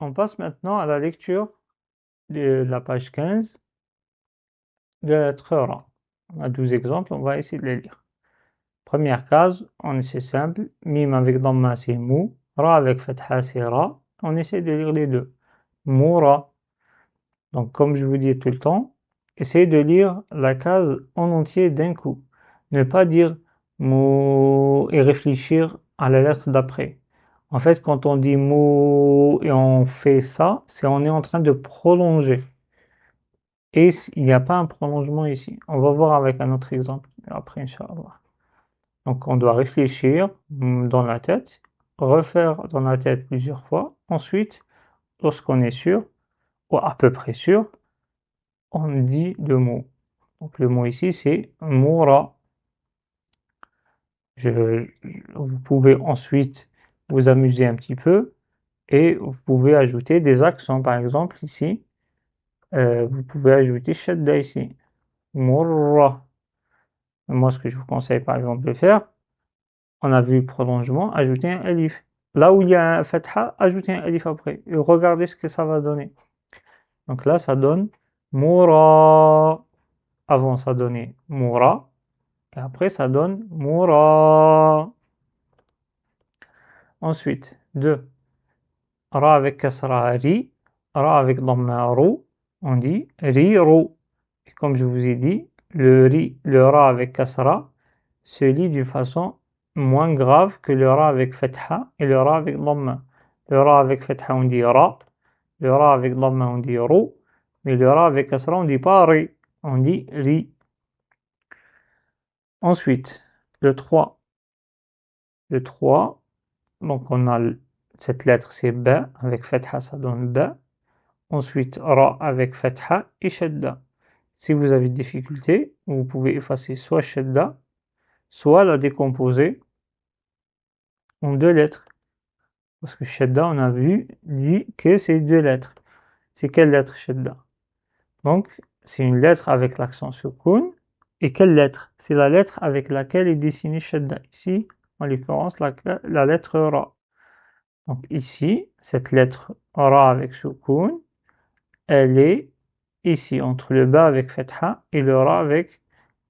On passe maintenant à la lecture de la page 15 de la lettre Ra. On a 12 exemples, on va essayer de les lire. Première case, c'est simple. Mim avec Dhamma, c'est Mou. Ra avec Fatha, c'est Ra. On essaie de lire les deux. Moura. Donc, comme je vous dis tout le temps, essayez de lire la case en entier d'un coup. Ne pas dire Mou et réfléchir à la lettre d'après. En fait, quand on dit Mou et on fait ça, c'est on est en train de prolonger. Et il n'y a pas un prolongement ici. On va voir avec un autre exemple après, Inch'Allah. Donc, on doit réfléchir dans la tête, refaire dans la tête plusieurs fois. Ensuite, lorsqu'on est sûr, ou à peu près sûr, on dit le mot. Donc, le mot ici, c'est Moura. Vous pouvez ensuite vous amuser un petit peu et vous pouvez ajouter des accents. Par exemple, ici, vous pouvez ajouter Shadda ici. Moura. Moi, ce que je vous conseille, par exemple, de faire, on a vu prolongement, ajouter un alif. Là où il y a un fatha, ajoutez un alif après. Et regardez ce que ça va donner. Donc là, ça donne Moura. Avant, ça donnait Moura. Et après, ça donne Moura. Ensuite, 2. Ra avec kasra ri. Ra avec dhamma rou. On dit ri rou. Et comme je vous ai dit, le ra avec kasra se lit d'une façon moins grave que le ra avec fatha et le ra avec dhamma. Le ra avec fatha on dit ra, le ra avec dhamma on dit rou, mais le ra avec kasra on dit pas ri, on dit ri. Ensuite, le 3. Le 3, donc on a cette lettre c'est ba, avec fatha ça donne ba. Ensuite, ra avec fatha et shadda. Si vous avez des difficultés, vous pouvez effacer soit shadda, soit la décomposer en 2 lettres. Parce que Shadda, on a vu, dit que c'est 2 lettres. C'est quelle lettre Shadda? Donc, c'est une lettre avec l'accent sukun. Et quelle lettre? C'est la lettre avec laquelle est dessinée Shadda. Ici, en l'occurrence, la lettre Ra. Donc ici, cette lettre Ra avec sukun, elle est ici, entre le Ba avec Fatha et le Ra avec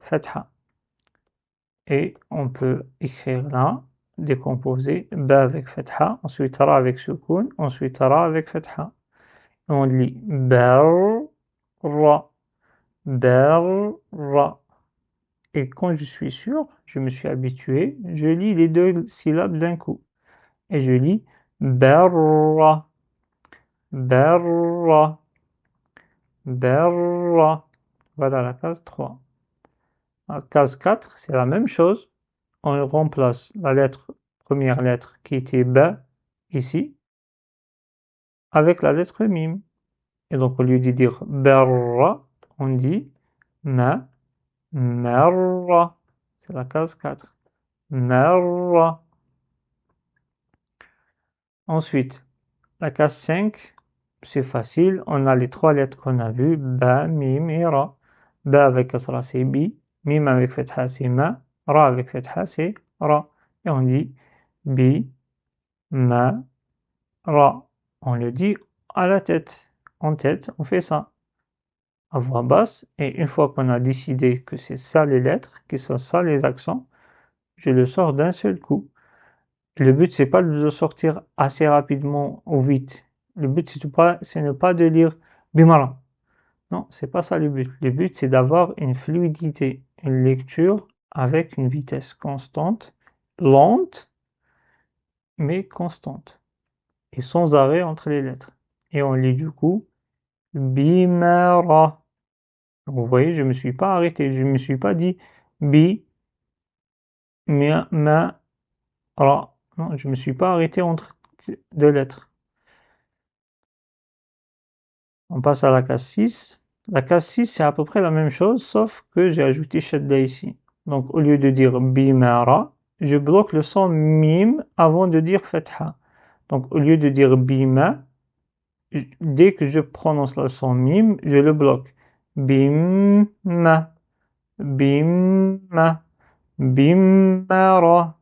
Fatha. Et on peut écrire là, décomposer Ba avec Fatha, ensuite Ra avec sukun, ensuite Ra avec Fatha. On lit Barra, Barra. Et quand je suis sûr, je me suis habitué, je lis les 2 syllabes d'un coup. Et je lis Barra, Barra, Barra. Voilà la case 3. La case 4, c'est la même chose. On remplace la première lettre qui était Ba ici avec la lettre Mim. Et donc au lieu de dire Barra, on dit Ma, Marra. C'est la case 4. Marra. Ensuite, la case 5, c'est facile. On a les 3 lettres qu'on a vues. Ba, Mim et Ra. Ba avec Kasra, c'est Bi. Mim avec Fatha, c'est Ma. Ra avec Fatha, c'est Ra. Et on dit Bi, Ma, Ra. On le dit à la tête. En tête, on fait ça à voix basse. Et une fois qu'on a décidé que c'est ça les lettres, que sont ça les accents, je le sors d'un seul coup. Le but, c'est pas de le sortir assez rapidement ou vite. Le but, c'est ne pas de lire Bimara. Non, c'est pas ça le but. Le but, c'est d'avoir une fluidité, une lecture avec une vitesse constante, lente, mais constante. Et sans arrêt entre les lettres. Et on lit du coup Bimara. Vous voyez, je me suis pas arrêté. Je me suis pas dit Bi, Ma, Ra. Non, je me suis pas arrêté entre 2 lettres. On passe à la case 6. La case 6, c'est à peu près la même chose, sauf que j'ai ajouté Shadda ici. Donc, au lieu de dire Bimara, je bloque le son Mim avant de dire Fatha. Donc, au lieu de dire Bima, dès que je prononce le son Mim, je le bloque. Bimma, Bimma, Bimmara.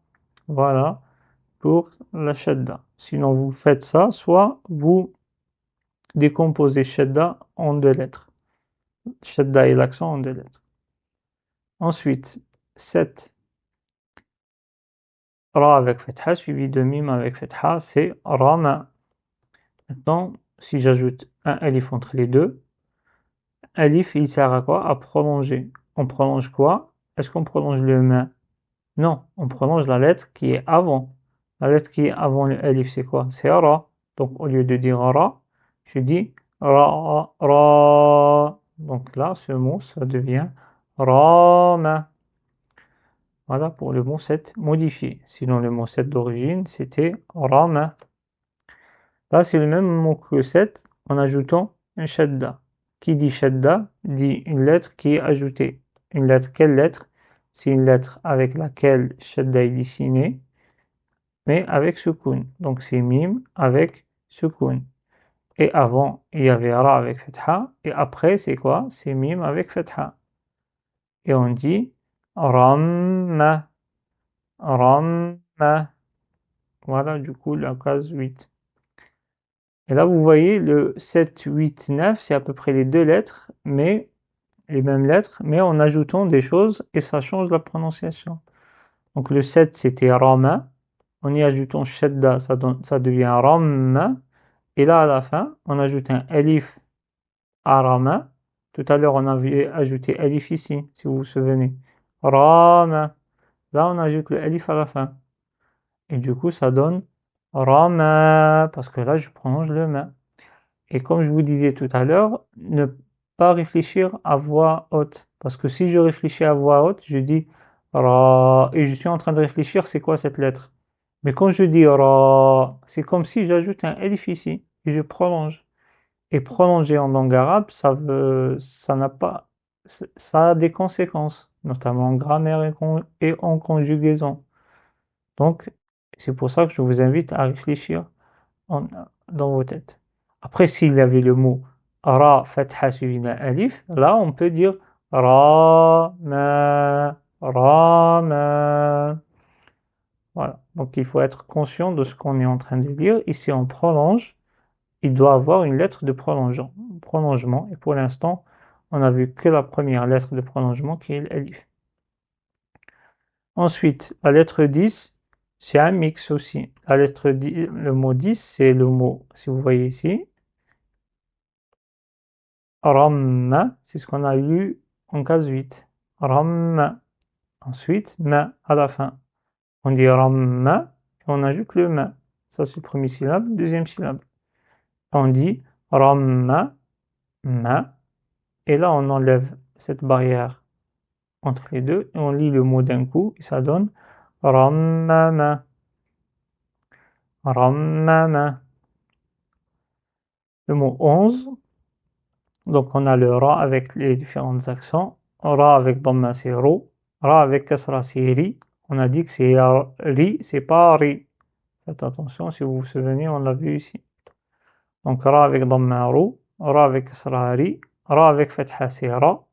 Voilà pour la Shadda. Sinon, vous faites ça, soit vous décomposer shadda en 2 lettres. Shadda et l'accent en 2 lettres. Ensuite, 7. Ra avec fatha suivi de mim avec fatha, c'est rama. Maintenant, si j'ajoute un alif entre les deux, alif il sert à quoi? À prolonger. On prolonge quoi? Est-ce qu'on prolonge le ma? Non, on prolonge la lettre qui est avant. La lettre qui est avant le alif, c'est quoi? C'est ra. Donc au lieu de dire ra, je dis ra, ra. Donc là, ce mot, ça devient rama. Voilà pour le mot 7 modifié. Sinon, le mot 7 d'origine, c'était rama. Là, c'est le même mot que 7 en ajoutant un shadda. Qui dit shadda dit une lettre qui est ajoutée. Une lettre, quelle lettre? C'est une lettre avec laquelle shadda est dessiné, mais avec sukun. Donc c'est mim avec sukun. Et avant, il y avait ra avec fatha. Et après, c'est quoi? C'est mim avec fatha. Et on dit ramma, ramma. Voilà, du coup, la case 8. Et là, vous voyez, le 7, 8, 9, c'est à peu près les deux lettres, mais les mêmes lettres, mais en ajoutant des choses et ça change la prononciation. Donc le 7, c'était rama. En y ajoutant shadda, ça devient ramma. Et là, à la fin, on ajoute un alif à rama. Tout à l'heure, on avait ajouté alif ici, si vous vous souvenez. Rama. Là, on ajoute le alif à la fin. Et du coup, ça donne rama, parce que là, je prononce le ma. Et comme je vous disais tout à l'heure, ne pas réfléchir à voix haute. Parce que si je réfléchis à voix haute, je dis ra, et je suis en train de réfléchir, c'est quoi cette lettre? Mais quand je dis ra, c'est comme si j'ajoute un alif ici, et je prolonge. Et prolonger en langue arabe, ça n'a pas, ça a des conséquences, notamment en grammaire et en conjugaison. Donc, c'est pour ça que je vous invite à réfléchir dans vos têtes. Après, s'il y avait le mot ra, fatha suivi d'un alif, là, on peut dire ra, ma, ra, ma. Voilà. Donc, il faut être conscient de ce qu'on est en train de lire. Ici, on prolonge. Il doit avoir une lettre de prolongement. Et pour l'instant, on n'a vu que la première lettre de prolongement qui est l'alif. Ensuite, la lettre 10, c'est un mix aussi. La lettre 10, le mot 10, c'est le mot, si vous voyez ici, ramma, c'est ce qu'on a lu en case 8. Ramma. Ensuite, ma à la fin. On dit ramma et on ajoute le ma. Ça, c'est le premier syllabe, deuxième syllabe. On dit ramma, ma. Et là, on enlève cette barrière entre les deux et on lit le mot d'un coup et ça donne rammama, rammama. Le mot 11, donc on a le ra avec les différents accents. Ra avec dhamma c'est ro, ra avec kasra c'est ri. On a dit que c'est ri, c'est pas ri. Faites attention, si vous vous souvenez, on l'a vu ici. Donc ra avec dhamma ro, ra avec kasra ri, ra avec fatha c'est ra.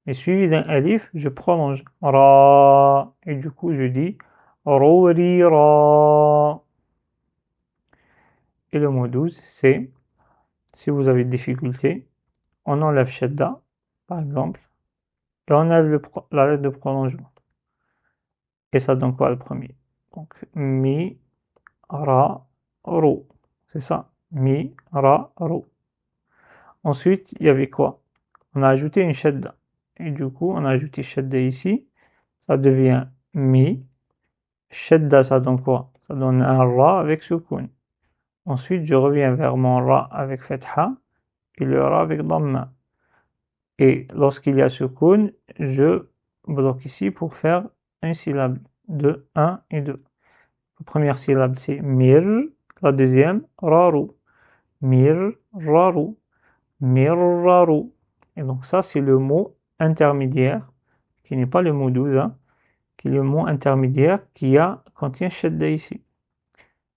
Et suivi d'un alif, je prolonge ra. Et du coup, je dis ro, ri, ra. Et le mot 12, c'est, si vous avez des difficultés, on enlève shadda, par exemple, et on enlève la lettre de prolongement. Et ça donne quoi le premier? Donc, mi, ra, ro. C'est ça. Mi, ra, ro. Ensuite, il y avait quoi? On a ajouté une shadda. Et du coup, on a ajouté shadda ici. Ça devient mi. Shadda, ça donne quoi? Ça donne un ra avec sukun. Ensuite, je reviens vers mon ra avec fatha et le ra avec dhamma. Et lorsqu'il y a sukun, je bloque ici pour faire une syllabe de 1 et 2. La première syllabe, c'est mir. La deuxième, raru. Mir, raru. Mir, raru. Et donc ça, c'est le mot intermédiaire, qui n'est pas le mot 12, hein, qui est le mot intermédiaire qui contient shadda ici.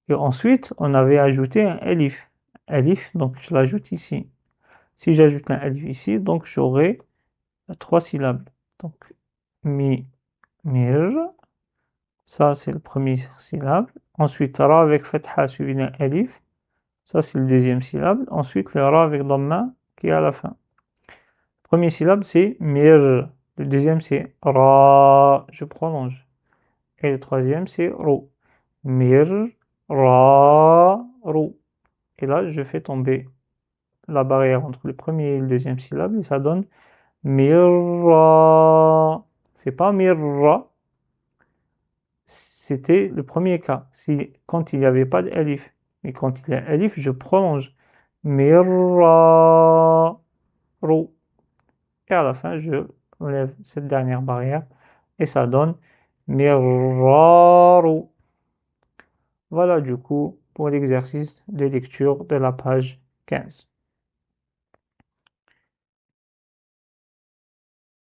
Et ensuite, on avait ajouté un alif. Alif, donc je l'ajoute ici. Si j'ajoute un alif ici, donc j'aurai 3 syllabes. Donc, mi, mir, ça c'est le premier syllabe. Ensuite, ra avec fatha suivi d'un alif. Ça, c'est le deuxième syllabe. Ensuite, le ra avec dhamma qui est à la fin. Le premier syllabe, c'est mir. Le deuxième, c'est ra. Je prolonge. Et le troisième, c'est ro. Mir, ra, ro. Et là, je fais tomber la barrière entre le premier et le deuxième syllabe et ça donne mirra. C'est pas mirra. C'était le premier cas. Quand il n'y avait pas d'alif. Mais quand il y a alif, je prolonge. Mirra, ro. Et à la fin, je lève cette dernière barrière et ça donne mirraru. Voilà du coup pour l'exercice de lecture de la page 15.